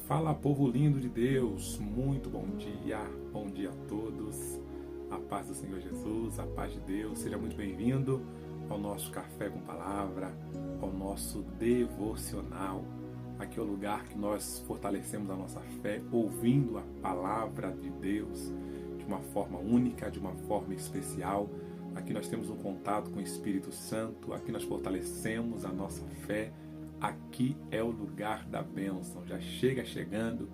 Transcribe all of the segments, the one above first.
Fala, povo lindo de Deus, muito bom dia a todos, a paz do Senhor Jesus, a paz de Deus, seja muito bem-vindo ao nosso Café com Palavra, ao nosso devocional. Aqui é o lugar que nós fortalecemos a nossa fé, ouvindo a Palavra de Deus de uma forma única, de uma forma especial. Aqui nós temos um contato com o Espírito Santo, aqui nós fortalecemos a nossa fé. Aqui é o lugar da bênção. Já chegando,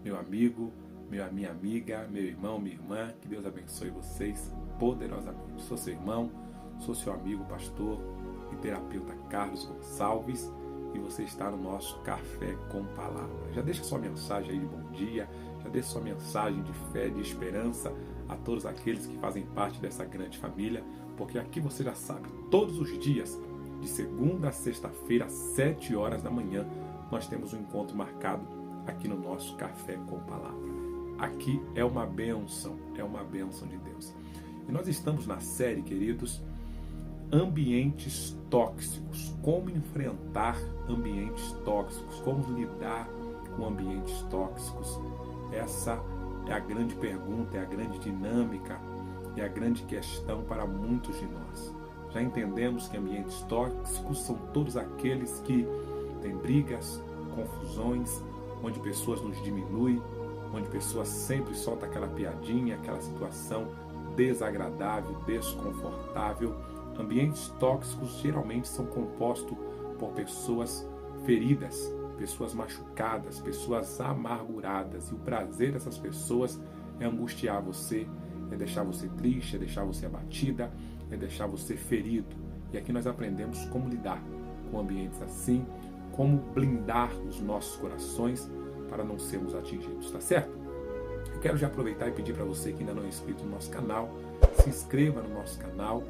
meu amigo, minha amiga, meu irmão, minha irmã. Que Deus abençoe vocês poderosamente. Sou seu irmão, sou seu amigo, pastor e terapeuta Carlos Gonçalves. E você está no nosso Café com Palavra. Já deixa sua mensagem aí de bom dia. Já deixa sua mensagem de fé, de esperança a todos aqueles que fazem parte dessa grande família. Porque aqui você já sabe, todos os dias, de segunda a sexta-feira, às 7 horas da manhã, nós temos um encontro marcado aqui no nosso Café com Palavra. Aqui é uma bênção de Deus. E nós estamos na série, queridos, ambientes tóxicos. Como enfrentar ambientes tóxicos, como lidar com ambientes tóxicos. Essa é a grande pergunta, é a grande dinâmica, é a grande questão para muitos de nós. Já entendemos que ambientes tóxicos são todos aqueles que têm brigas, confusões, onde pessoas nos diminuem, onde pessoas sempre soltam aquela piadinha, aquela situação desagradável, desconfortável. Ambientes tóxicos geralmente são compostos por pessoas feridas, pessoas machucadas, pessoas amarguradas. E o prazer dessas pessoas é angustiar você, é deixar você triste, é deixar você abatida, é deixar você ferido. E aqui nós aprendemos como lidar com ambientes assim, como blindar os nossos corações para não sermos atingidos, tá certo? Eu quero já aproveitar e pedir para você que ainda não é inscrito no nosso canal, se inscreva no nosso canal.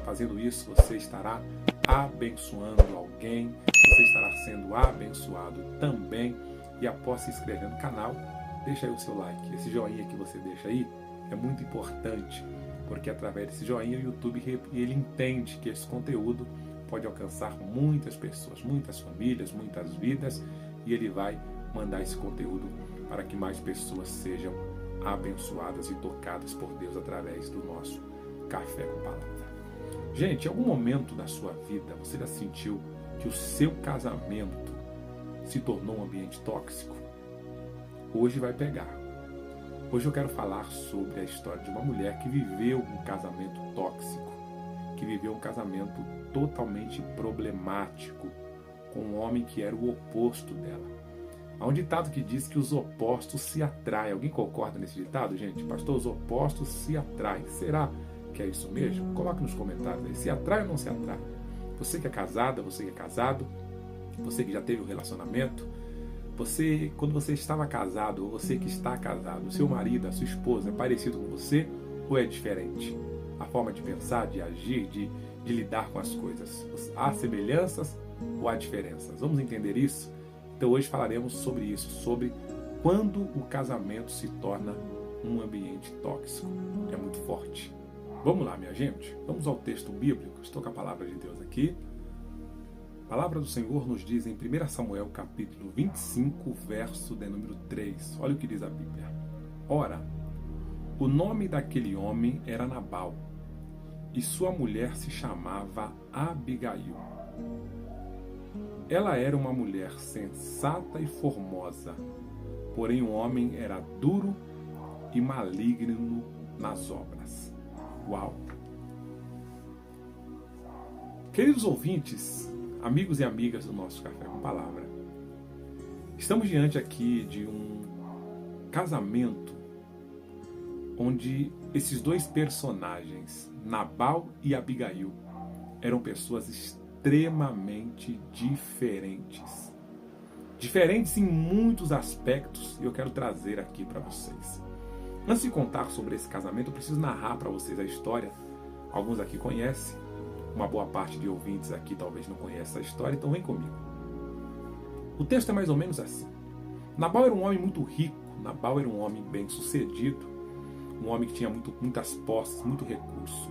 Fazendo isso, você estará abençoando alguém, você estará sendo abençoado também. E após se inscrever no canal, deixa aí o seu like. Esse joinha que você deixa aí é muito importante, porque através desse joinha o YouTube ele entende que esse conteúdo pode alcançar muitas pessoas, muitas famílias, muitas vidas, e ele vai mandar esse conteúdo para que mais pessoas sejam abençoadas e tocadas por Deus através do nosso Café com Palavra. Gente, em algum momento da sua vida você já sentiu que o seu casamento se tornou um ambiente tóxico? Hoje vai pegar. Hoje eu quero falar sobre a história de uma mulher que viveu um casamento tóxico, que viveu um casamento totalmente problemático, com um homem que era o oposto dela. Há um ditado que diz que os opostos se atraem. Alguém concorda nesse ditado, gente? Pastor, os opostos se atraem. Será que é isso mesmo? Coloque nos comentários aí. Se atrai ou não se atrai? Você que é casada, você que é casado, você que já teve um relacionamento, você, quando você estava casado, ou você que está casado, o seu marido, a sua esposa, é parecido com você ou é diferente? A forma de pensar, de agir, de lidar com as coisas. Há semelhanças ou há diferenças? Vamos entender isso? Então hoje falaremos sobre isso, sobre quando o casamento se torna um ambiente tóxico. É muito forte. Vamos lá, minha gente. Vamos ao texto bíblico. Estou com a palavra de Deus aqui. A palavra do Senhor nos diz em 1 Samuel, capítulo 25, verso de número 3. Olha o que diz a Bíblia. Ora, o nome daquele homem era Nabal, e sua mulher se chamava Abigail. Ela era uma mulher sensata e formosa, porém o homem era duro e maligno nas obras. Uau! Queridos ouvintes, amigos e amigas do nosso Café com Palavra, estamos diante aqui de um casamento onde esses dois personagens, Nabal e Abigail, eram pessoas extremamente diferentes. Diferentes em muitos aspectos, e eu quero trazer aqui para vocês. Antes de contar sobre esse casamento, eu preciso narrar para vocês a história. Alguns aqui conhecem, uma boa parte de ouvintes aqui talvez não conheça a história, então vem comigo. O texto é mais ou menos assim. Nabal era um homem muito rico, Nabal era um homem bem sucedido, um homem que tinha muitas posses, muito recurso.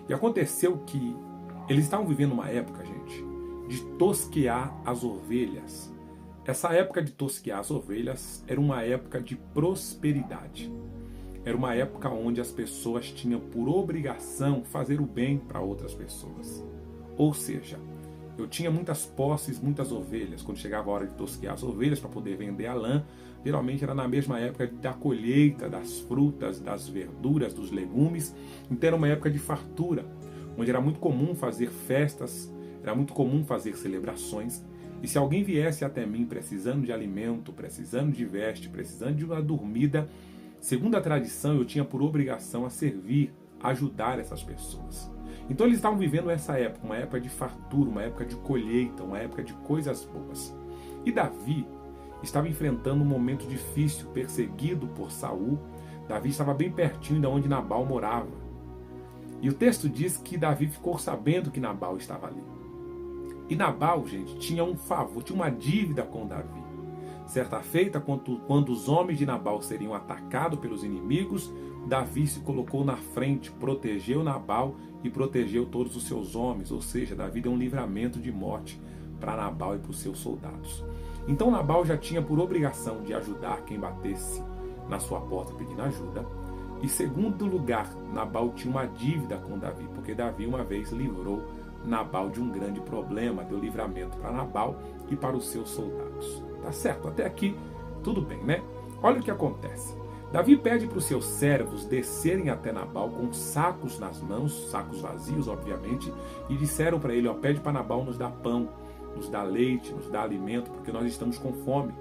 E aconteceu que eles estavam vivendo uma época, gente, de tosquear as ovelhas. Essa época de tosquear as ovelhas era uma época de prosperidade. Era uma época onde as pessoas tinham por obrigação fazer o bem para outras pessoas. Ou seja, eu tinha muitas posses, muitas ovelhas. Quando chegava a hora de tosquear as ovelhas para poder vender a lã, geralmente era na mesma época da colheita das frutas, das verduras, dos legumes. Então era uma época de fartura, onde era muito comum fazer festas, era muito comum fazer celebrações. E se alguém viesse até mim precisando de alimento, precisando de veste, precisando de uma dormida, segundo a tradição, eu tinha por obrigação a servir, a ajudar essas pessoas. Então eles estavam vivendo essa época, uma época de fartura, uma época de colheita, uma época de coisas boas. E Davi estava enfrentando um momento difícil, perseguido por Saul. Davi estava bem pertinho de onde Nabal morava. E o texto diz que Davi ficou sabendo que Nabal estava ali. E Nabal, gente, tinha um favor, tinha uma dívida com Davi. Certa feita, quando os homens de Nabal seriam atacados pelos inimigos, Davi se colocou na frente, protegeu Nabal e protegeu todos os seus homens. Ou seja, Davi deu um livramento de morte para Nabal e para os seus soldados. Então Nabal já tinha por obrigação de ajudar quem batesse na sua porta pedindo ajuda. E segundo lugar, Nabal tinha uma dívida com Davi, porque Davi uma vez livrou Nabal de um grande problema, deu livramento para Nabal e para os seus soldados. Tá certo? Até aqui tudo bem, né? Olha o que acontece. Davi pede para os seus servos descerem até Nabal com sacos nas mãos, sacos vazios, obviamente, e disseram para ele, pede para Nabal nos dar pão, nos dar leite, nos dar alimento, porque nós estamos com fome.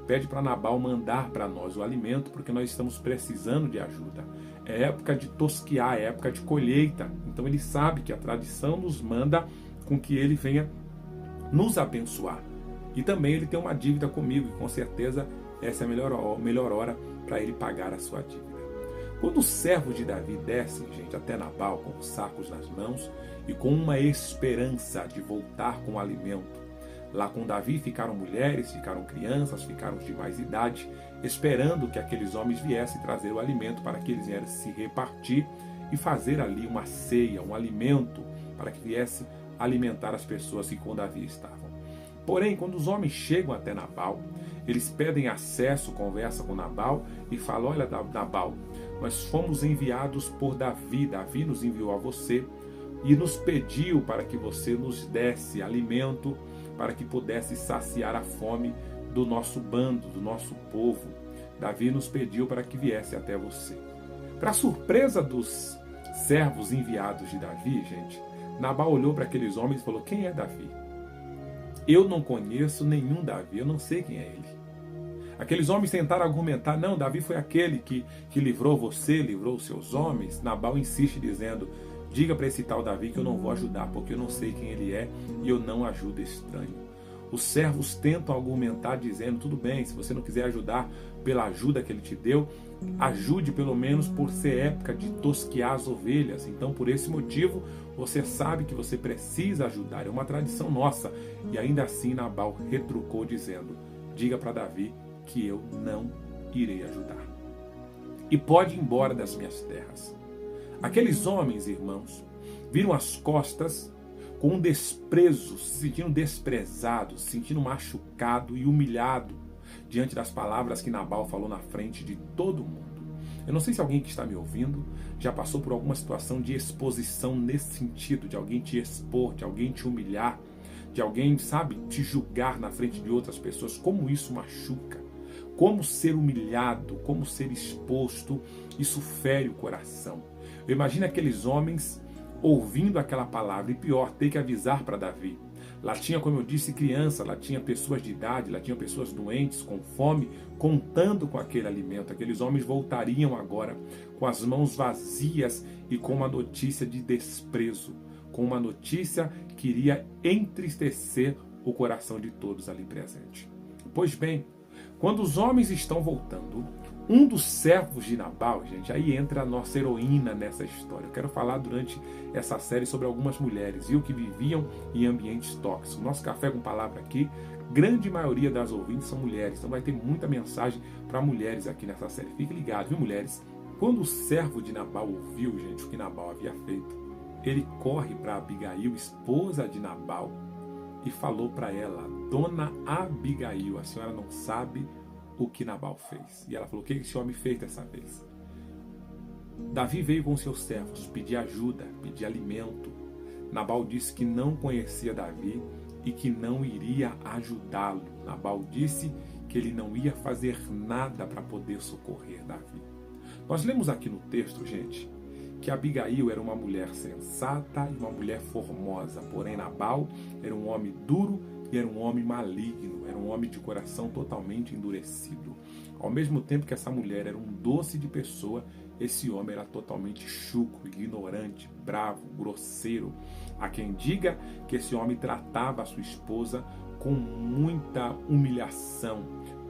Pede para Nabal mandar para nós o alimento, porque nós estamos precisando de ajuda. É época de tosquear, é época de colheita. Então ele sabe que a tradição nos manda com que ele venha nos abençoar. E também ele tem uma dívida comigo, e com certeza essa é a melhor hora para ele pagar a sua dívida. Quando os servos de Davi descem, gente, até Nabal com os sacos nas mãos e com uma esperança de voltar com o alimento, lá com Davi ficaram mulheres, ficaram crianças, ficaram os de mais idade, esperando que aqueles homens viessem trazer o alimento para que eles viessem se repartir e fazer ali uma ceia, um alimento, para que viesse alimentar as pessoas que com Davi estavam. Porém, quando os homens chegam até Nabal, eles pedem acesso, conversam com Nabal e falam, olha Nabal, nós fomos enviados por Davi, Davi nos enviou a você e nos pediu para que você nos desse alimento, para que pudesse saciar a fome do nosso bando, do nosso povo. Davi nos pediu para que viesse até você. Para surpresa dos servos enviados de Davi, gente, Nabal olhou para aqueles homens e falou, quem é Davi? Eu não conheço nenhum Davi, eu não sei quem é ele. Aqueles homens tentaram argumentar, não, Davi foi aquele que livrou você, livrou os seus homens. Nabal insiste dizendo, diga para esse tal Davi que eu não vou ajudar, porque eu não sei quem ele é e eu não ajudo estranho. Os servos tentam argumentar dizendo, tudo bem, se você não quiser ajudar pela ajuda que ele te deu, ajude pelo menos por ser época de tosquear as ovelhas. Então, por esse motivo, você sabe que você precisa ajudar, é uma tradição nossa. E ainda assim Nabal retrucou dizendo, diga para Davi que eu não irei ajudar. E pode ir embora das minhas terras. Aqueles homens, irmãos, viram as costas com um desprezo, se sentindo desprezado, se sentindo machucado e humilhado diante das palavras que Nabal falou na frente de todo mundo. Eu não sei se alguém que está me ouvindo já passou por alguma situação de exposição nesse sentido, de alguém te expor, de alguém te humilhar, de alguém, sabe, te julgar na frente de outras pessoas. Como isso machuca, como ser humilhado, como ser exposto, isso fere o coração. Eu imagino aqueles homens ouvindo aquela palavra, e pior, ter que avisar para Davi. Lá tinha, como eu disse, criança, lá tinha pessoas de idade, lá tinha pessoas doentes, com fome, contando com aquele alimento. Aqueles homens voltariam agora com as mãos vazias e com uma notícia de desprezo, com uma notícia que iria entristecer o coração de todos ali presentes. Pois bem, quando os homens estão voltando, um dos servos de Nabal, gente, aí entra a nossa heroína nessa história. Eu quero falar durante essa série sobre algumas mulheres, viu, que viviam em ambientes tóxicos. Nosso Café com Palavra aqui, grande maioria das ouvintes são mulheres, então vai ter muita mensagem para mulheres aqui nessa série. Fique ligado, viu, mulheres? Quando o servo de Nabal ouviu, gente, o que Nabal havia feito, ele corre para Abigail, esposa de Nabal, e falou para ela: Dona Abigail, a senhora não sabe o que Nabal fez. E ela falou: o que esse homem fez dessa vez? Davi veio com seus servos pedir ajuda, pedir alimento. Nabal disse que não conhecia Davi e que não iria ajudá-lo. Nabal disse que ele não ia fazer nada para poder socorrer Davi. Nós lemos aqui no texto, gente, que Abigail era uma mulher sensata e uma mulher formosa, porém Nabal era um homem duro e era um homem maligno, era um homem de coração totalmente endurecido. Ao mesmo tempo que essa mulher era um doce de pessoa, esse homem era totalmente chucro, ignorante, bravo, grosseiro. Há quem diga que esse homem tratava a sua esposa com muita humilhação.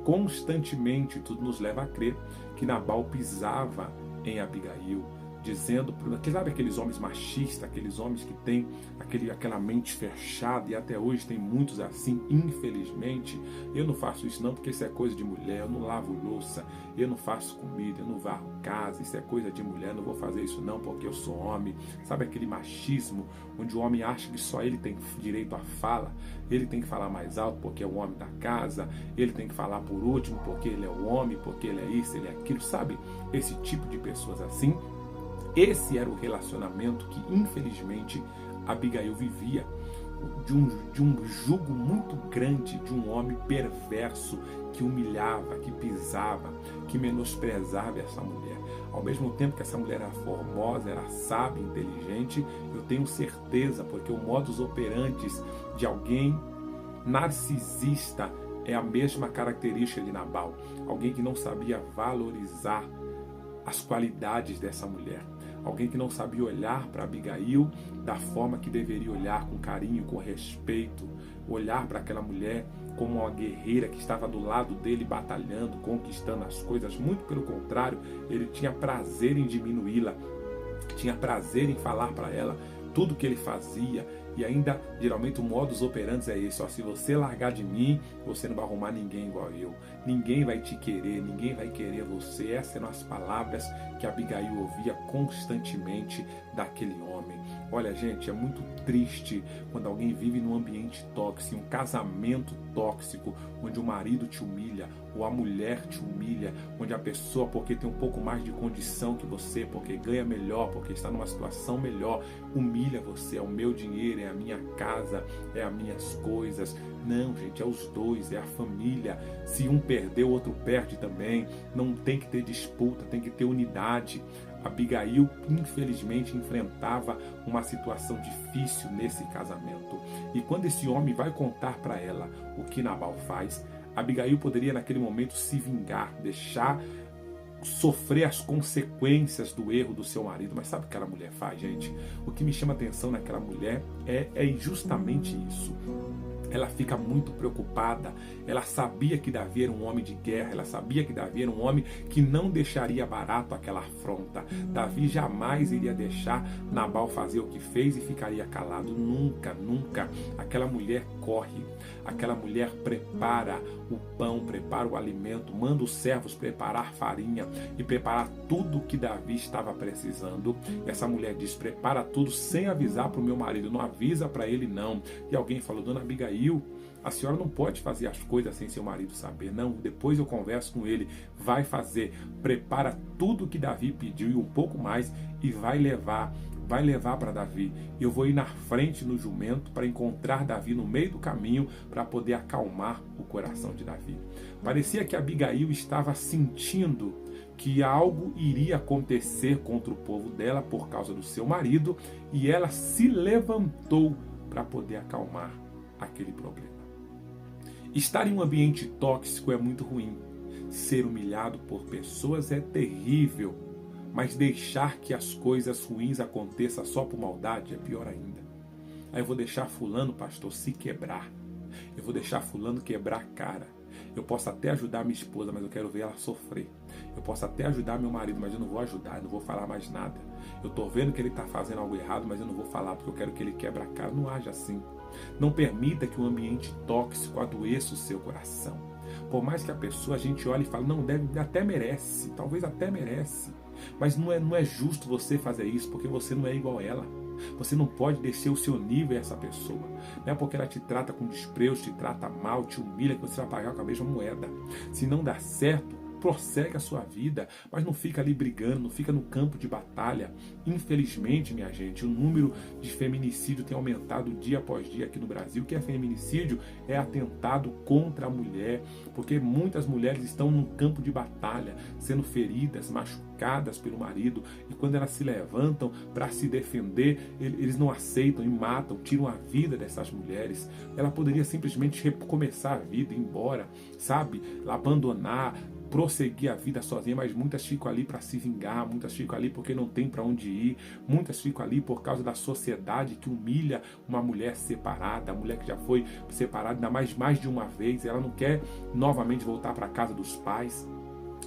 Constantemente, tudo nos leva a crer que Nabal pisava em Abigail, dizendo, sabe aqueles homens machistas, aqueles homens que têm aquela mente fechada, e até hoje tem muitos assim, infelizmente. Eu não faço isso não, porque isso é coisa de mulher, eu não lavo louça, eu não faço comida, eu não varro casa, isso é coisa de mulher, não vou fazer isso não, porque eu sou homem. Sabe aquele machismo, onde o homem acha que só ele tem direito à fala, ele tem que falar mais alto porque é o homem da casa, ele tem que falar por último porque ele é o homem, porque ele é isso, ele é aquilo, sabe? Esse tipo de pessoas assim. Esse era o relacionamento que, infelizmente, Abigail vivia, de um jugo muito grande, de um homem perverso que humilhava, que pisava, que menosprezava essa mulher. Ao mesmo tempo que essa mulher era formosa, era sábia, inteligente, eu tenho certeza, porque o modus operandi de alguém narcisista é a mesma característica de Nabal. Alguém que não sabia valorizar as qualidades dessa mulher. Alguém que não sabia olhar para Abigail da forma que deveria olhar, com carinho, com respeito, olhar para aquela mulher como uma guerreira que estava do lado dele batalhando, conquistando as coisas. Muito pelo contrário, ele tinha prazer em diminuí-la, tinha prazer em falar para ela tudo que ele fazia. E ainda, geralmente, o modus operandi é esse: ó, se você largar de mim, você não vai arrumar ninguém igual eu. Ninguém vai te querer, ninguém vai querer você. Essas eram as palavras que Abigail ouvia constantemente daquele homem. Olha, gente, é muito triste quando alguém vive num ambiente tóxico, um casamento tóxico, onde o marido te humilha, ou a mulher te humilha, onde a pessoa, porque tem um pouco mais de condição que você, porque ganha melhor, porque está numa situação melhor, humilha você. É o meu dinheiro, é a minha casa, é as minhas coisas. Não, gente, é os dois, é a família. Se um perder, o outro perde também. Não tem que ter disputa, tem que ter unidade. Abigail, infelizmente, enfrentava uma situação difícil nesse casamento. E quando esse homem vai contar para ela o que Nabal faz, Abigail poderia naquele momento se vingar, deixar sofrer as consequências do erro do seu marido. Mas sabe o que aquela mulher faz, gente? O que me chama a atenção naquela mulher é justamente isso. Ela fica muito preocupada. Ela sabia que Davi era um homem de guerra. Ela sabia que Davi era um homem que não deixaria barato aquela afronta. Davi jamais iria deixar Nabal fazer o que fez e ficaria calado. Nunca, nunca. Aquela mulher corre. Aquela mulher prepara o pão, prepara o alimento, manda os servos preparar farinha e preparar tudo que Davi estava precisando. E essa mulher diz: prepara tudo sem avisar para o meu marido. Não avisa para ele, não. E alguém falou: Dona Abigail, a senhora não pode fazer as coisas sem seu marido saber. Não, depois eu converso com ele. Vai fazer. Prepara tudo que Davi pediu e um pouco mais e vai levar para Davi. Eu vou ir na frente no jumento para encontrar Davi no meio do caminho para poder acalmar o coração de Davi. Parecia que Abigail estava sentindo que algo iria acontecer contra o povo dela por causa do seu marido, e ela se levantou para poder acalmar aquele problema. Estar em um ambiente tóxico é muito ruim. Ser humilhado por pessoas é terrível. Mas deixar que as coisas ruins aconteçam só por maldade é pior ainda. Aí eu vou deixar fulano, pastor, se quebrar. Eu vou deixar fulano quebrar a cara. Eu posso até ajudar minha esposa, mas eu quero ver ela sofrer. Eu posso até ajudar meu marido, mas eu não vou ajudar, eu não vou falar mais nada. Eu estou vendo que ele está fazendo algo errado, mas eu não vou falar porque eu quero que ele quebre a cara. Não haja assim. Não permita que um ambiente tóxico adoeça o seu coração. Por mais que a pessoa, a gente olhe e fale: não, até merece, talvez até merece. Mas não é justo você fazer isso, porque você não é igual a ela. Você não pode descer o seu nível a essa pessoa. Não é porque ela te trata com desprezo, te trata mal, te humilha, que você vai pagar com a mesma moeda. Se não dá certo, prossegue a sua vida, mas não fica ali brigando, não fica no campo de batalha. Infelizmente, minha gente, o número de feminicídio tem aumentado dia após dia aqui no Brasil. O que é feminicídio? É atentado contra a mulher, porque muitas mulheres estão no campo de batalha, sendo feridas, machucadas pelo marido, e quando elas se levantam para se defender, eles não aceitam e matam, tiram a vida dessas mulheres. Ela poderia simplesmente recomeçar a vida, ir embora, sabe? Abandonar, prosseguir a vida sozinha, mas muitas ficam ali para se vingar, muitas ficam ali porque não tem para onde ir, muitas ficam ali por causa da sociedade que humilha uma mulher separada, a mulher que já foi separada ainda mais de uma vez, ela não quer novamente voltar para a casa dos pais.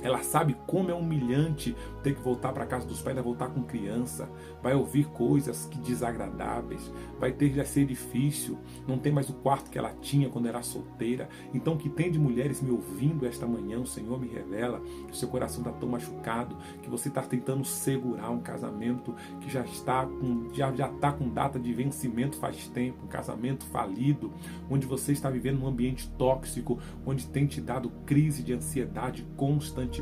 Ela sabe como é humilhante ter que voltar para a casa dos pais, vai voltar com criança, vai ouvir coisas que desagradáveis, vai ter que ser difícil, não tem mais o quarto que ela tinha quando era solteira. Então, o que tem de mulheres me ouvindo esta manhã, o Senhor me revela que o seu coração está tão machucado, que você está tentando segurar um casamento que já está com data de vencimento faz tempo, um casamento falido, onde você está vivendo num ambiente tóxico, onde tem te dado crise de ansiedade constantemente.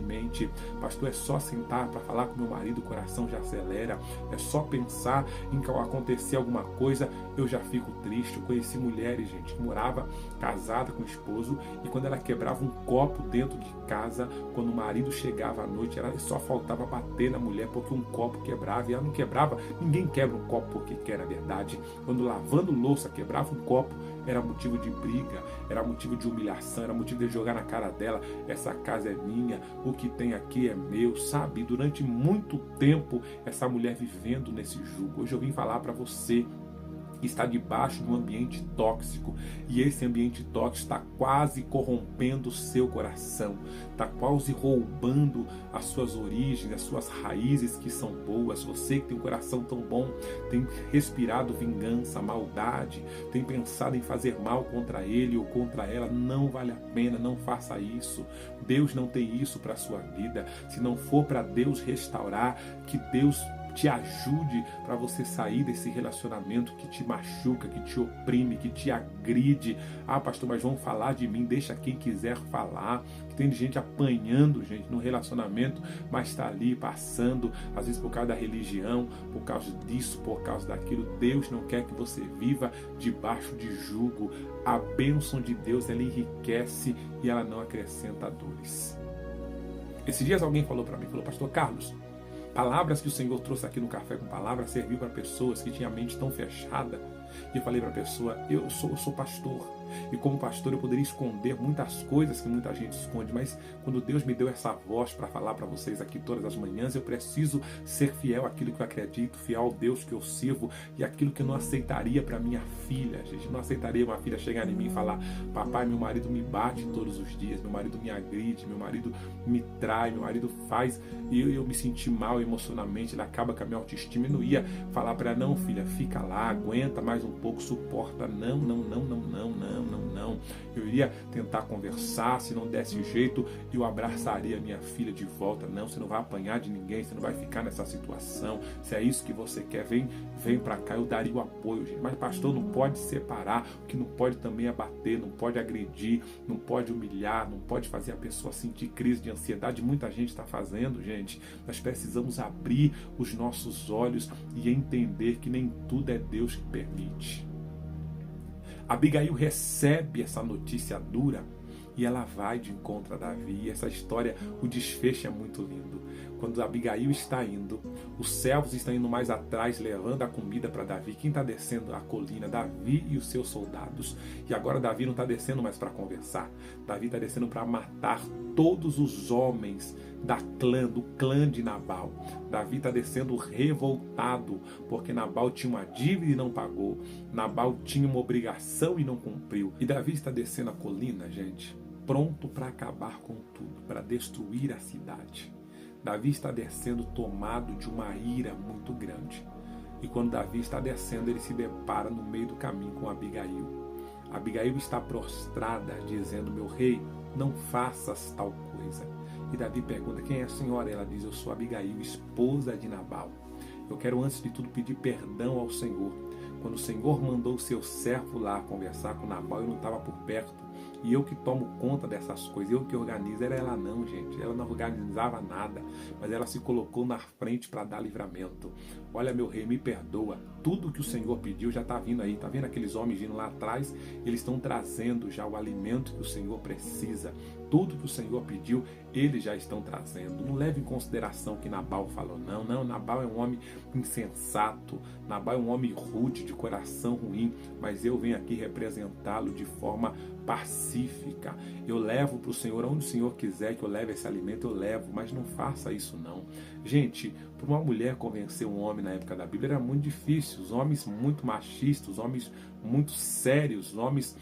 Pastor, é só sentar para falar com meu marido, o coração já acelera, é só pensar em que ao acontecer alguma coisa, eu já fico triste. Eu conheci mulheres, gente, que morava casada com o esposo, e quando ela quebrava um copo dentro de casa, quando o marido chegava à noite, ela só faltava bater na mulher porque um copo quebrava, e ela não quebrava. Ninguém quebra um copo porque quer, na verdade. Quando lavando louça quebrava um copo, era motivo de briga, era motivo de humilhação, era motivo de jogar na cara dela: essa casa é minha, o que tem aqui é meu, sabe? Durante muito tempo, essa mulher vivendo nesse jugo. Hoje eu vim falar para você que está debaixo de um ambiente tóxico, e esse ambiente tóxico está quase corrompendo o seu coração, está quase roubando as suas origens, as suas raízes que são boas. Você que tem um coração tão bom, tem respirado vingança, maldade, tem pensado em fazer mal contra ele ou contra ela. Não vale a pena, não faça isso. Deus não tem isso para a sua vida. Se não for para Deus restaurar, que Deus te ajude para você sair desse relacionamento que te machuca, que te oprime, que te agride. Ah, pastor, mas vão falar de mim. Deixa quem quiser falar. Tem gente apanhando, gente, no relacionamento, mas está ali passando, às vezes por causa da religião, por causa disso, por causa daquilo. Deus não quer que você viva debaixo de jugo. A bênção de Deus, ela enriquece e ela não acrescenta dores. Esses dias alguém falou para mim, pastor Carlos, palavras que o Senhor trouxe aqui no Café com Palavra serviu para pessoas que tinham a mente tão fechada. E eu falei para a pessoa: eu sou pastor, e como pastor eu poderia esconder muitas coisas que muita gente esconde, mas quando Deus me deu essa voz para falar para vocês aqui todas as manhãs, eu preciso ser fiel àquilo que eu acredito, fiel ao Deus que eu sirvo, e aquilo que eu não aceitaria para minha filha. Gente, eu não aceitaria uma filha chegar em mim e falar: papai, meu marido me bate todos os dias, meu marido me agride, meu marido me trai, meu marido faz e eu me sentir mal emocionalmente, ele acaba com a minha autoestima. Eu não ia falar para ela: não, filha, fica lá, aguenta mais um pouco, suporta. Não. Eu iria tentar conversar, se não desse jeito, eu abraçaria a minha filha de volta. Não, você não vai apanhar de ninguém, você não vai ficar nessa situação. Se é isso que você quer, vem para cá, eu daria o apoio, gente. Mas pastor, não pode separar, o que não pode também é bater, não pode agredir, não pode humilhar, não pode fazer a pessoa sentir crise de ansiedade. Muita gente está fazendo, gente. Nós precisamos abrir os nossos olhos e entender que nem tudo é Deus que permite. Abigail recebe essa notícia dura e ela vai de encontro a Davi. E essa história, o desfecho é muito lindo. Quando Abigail está indo, os servos estão indo mais atrás, levando a comida para Davi. Quem está descendo a colina? Davi e os seus soldados. E agora Davi não está descendo mais para conversar. Davi está descendo para matar todos os homens do clã de Nabal. Davi está descendo revoltado, porque Nabal tinha uma dívida e não pagou. Nabal tinha uma obrigação e não cumpriu. E Davi está descendo a colina, gente, pronto para acabar com tudo, para destruir a cidade. Davi está descendo tomado de uma ira muito grande. E quando Davi está descendo, ele se depara no meio do caminho com Abigail. Abigail está prostrada, dizendo: meu rei, não faças tal coisa. E Davi pergunta: quem é a senhora? Ela diz: eu sou Abigail, esposa de Nabal. Eu quero, antes de tudo, pedir perdão ao Senhor. Quando o Senhor mandou o seu servo lá conversar com Nabal, eu não estava por perto. E eu que tomo conta dessas coisas, eu que organizo. Era ela não, gente. Ela não organizava nada, mas ela se colocou na frente para dar livramento. Olha, meu rei, me perdoa. Tudo que o Senhor pediu já está vindo aí. Está vendo aqueles homens vindo lá atrás? Eles estão trazendo já o alimento que o Senhor precisa. Tudo que o Senhor pediu, eles já estão trazendo. Não leve em consideração o que Nabal falou, não. Não, Nabal é um homem insensato. Nabal é um homem rude, de coração ruim. Mas eu venho aqui representá-lo de forma pacífica. Eu levo para o Senhor, onde o Senhor quiser que eu leve esse alimento, eu levo. Mas não faça isso, não. Gente, para uma mulher convencer um homem na época da Bíblia era muito difícil. Os homens muito machistas, os homens muito sérios, os homens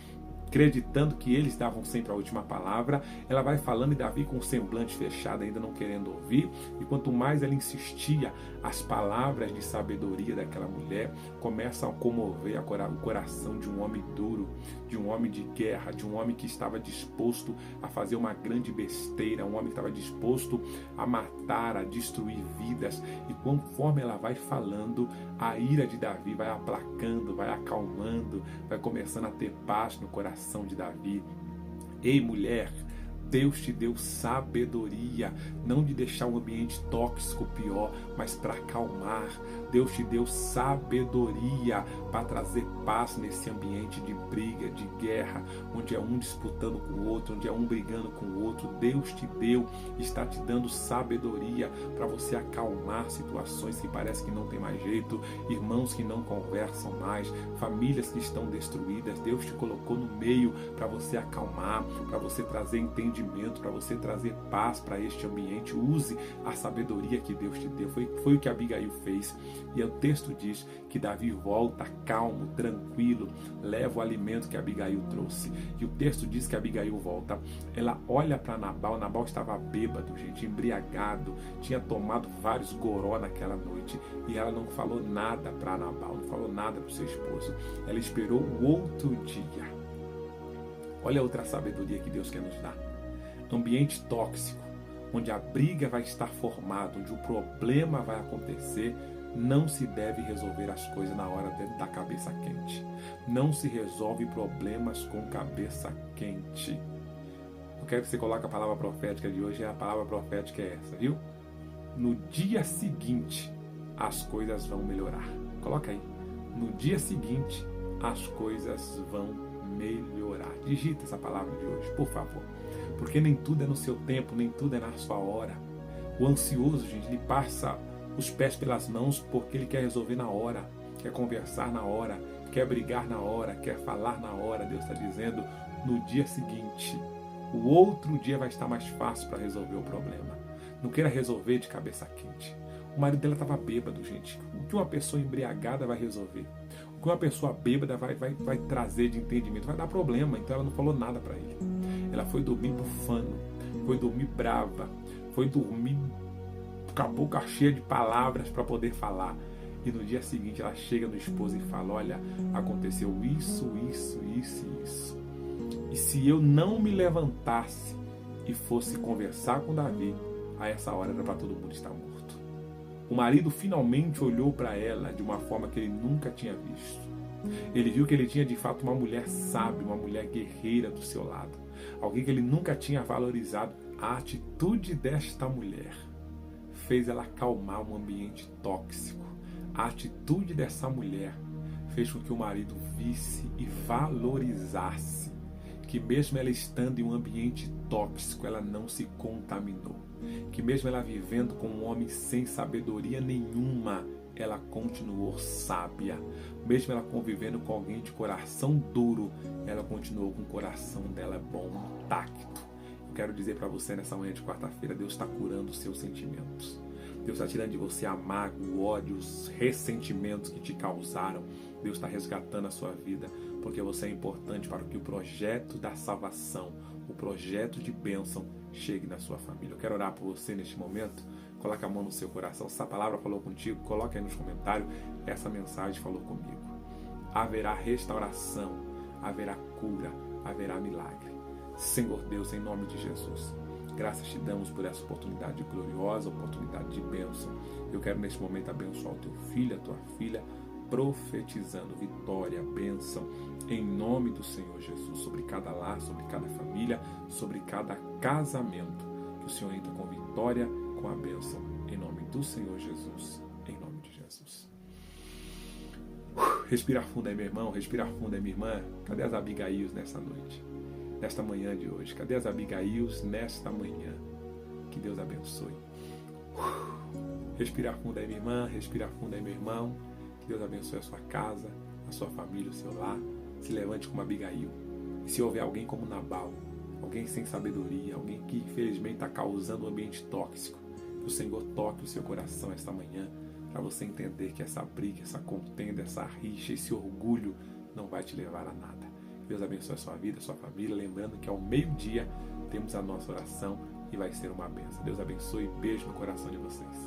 acreditando que eles davam sempre a última palavra. Ela vai falando e Davi com o semblante fechado, ainda não querendo ouvir. E quanto mais ela insistia, as palavras de sabedoria daquela mulher começam a comover o coração de um homem duro, de um homem de guerra, de um homem que estava disposto a fazer uma grande besteira, um homem que estava disposto a matar, a destruir vidas. E conforme ela vai falando, a ira de Davi vai aplacando, vai acalmando, vai começando a ter paz no coração de Davi. Ei, mulher, Deus te deu sabedoria, não de deixar um ambiente tóxico pior, mas para acalmar. Deus te deu sabedoria para trazer paz nesse ambiente de briga, de guerra, onde é um disputando com o outro, onde é um brigando com o outro. Deus te deu, está te dando sabedoria para você acalmar situações que parece que não tem mais jeito, irmãos que não conversam mais, famílias que estão destruídas. Deus te colocou no meio para você acalmar, para você trazer entendimento, para você trazer paz para este ambiente. Use a sabedoria que Deus te deu. Foi o que Abigail fez. E o texto diz que Davi volta calmo, tranquilo, leva o alimento que Abigail trouxe. E o texto diz que Abigail volta, ela olha para Nabal. Nabal estava bêbado, gente, embriagado, tinha tomado vários goró naquela noite, e ela não falou nada para Nabal, não falou nada para o seu esposo. Ela esperou o outro dia. Olha a outra sabedoria que Deus quer nos dar. Ambiente tóxico, onde a briga vai estar formada, onde o problema vai acontecer, não se deve resolver as coisas na hora da cabeça quente. Não se resolve problemas com cabeça quente. Eu quero que você coloque a palavra profética de hoje, a palavra profética é essa, viu? No dia seguinte, as coisas vão melhorar. Coloca aí. No dia seguinte, as coisas vão melhorar. Digita essa palavra de hoje, por favor. Porque nem tudo é no seu tempo, nem tudo é na sua hora. O ansioso, gente, ele passa os pés pelas mãos porque ele quer resolver na hora, quer conversar na hora, quer brigar na hora, quer falar na hora. Deus está dizendo, no dia seguinte, o outro dia vai estar mais fácil para resolver o problema. Não queira resolver de cabeça quente. O marido dela estava bêbado, gente. O que uma pessoa embriagada vai resolver? O que uma pessoa bêbada vai trazer de entendimento? Vai dar problema. Então ela não falou nada para ele. Ela foi dormir bufando, foi dormir brava, foi dormir com a boca cheia de palavras para poder falar. E no dia seguinte ela chega no esposo e fala, olha, aconteceu isso. E se eu não me levantasse e fosse conversar com Davi, a essa hora era para todo mundo estar morto. O marido finalmente olhou para ela de uma forma que ele nunca tinha visto. Ele viu que ele tinha de fato uma mulher sábia, uma mulher guerreira do seu lado. Alguém que ele nunca tinha valorizado. A atitude desta mulher fez ela acalmar um ambiente tóxico. A atitude dessa mulher fez com que o marido visse e valorizasse que mesmo ela estando em um ambiente tóxico, ela não se contaminou. Que mesmo ela vivendo com um homem sem sabedoria nenhuma, ela continuou sábia. Mesmo ela convivendo com alguém de coração duro, ela continuou com o coração dela bom, intacto. Eu quero dizer para você nessa manhã de quarta-feira, Deus está curando os seus sentimentos. Deus está tirando de você a mágoa, o ódio, os ressentimentos que te causaram. Deus está resgatando a sua vida, porque você é importante para que o projeto da salvação, o projeto de bênção, chegue na sua família. Eu quero orar por você neste momento. Coloque a mão no seu coração. Se essa palavra falou contigo, coloque aí nos comentários. Essa mensagem falou comigo. Haverá restauração, haverá cura, haverá milagre. Senhor Deus, em nome de Jesus, Graças te damos por essa oportunidade gloriosa, oportunidade de bênção. Eu quero neste momento abençoar o teu filho, a tua filha, profetizando vitória, bênção, em nome do Senhor Jesus, sobre cada lar, sobre cada família, sobre cada casamento. Que o Senhor entre com vitória, com a bênção, em nome do Senhor Jesus, em nome de Jesus. Respira fundo aí, meu irmão, respira fundo aí, minha irmã. Cadê as Abigails nessa noite? Nesta manhã de hoje? Cadê as Abigails nesta manhã? Que Deus abençoe. Respira fundo aí, minha irmã, respira fundo aí, meu irmão. Que Deus abençoe a sua casa, a sua família, o seu lar. Se levante como Abigail. E se houver alguém como Nabal, alguém sem sabedoria, alguém que infelizmente está causando um ambiente tóxico, que o Senhor toque o seu coração esta manhã, para você entender que essa briga, essa contenda, essa rixa, esse orgulho não vai te levar a nada. Deus abençoe a sua vida, a sua família. Lembrando que ao meio-dia temos a nossa oração e vai ser uma bênção. Deus abençoe e beijo no coração de vocês.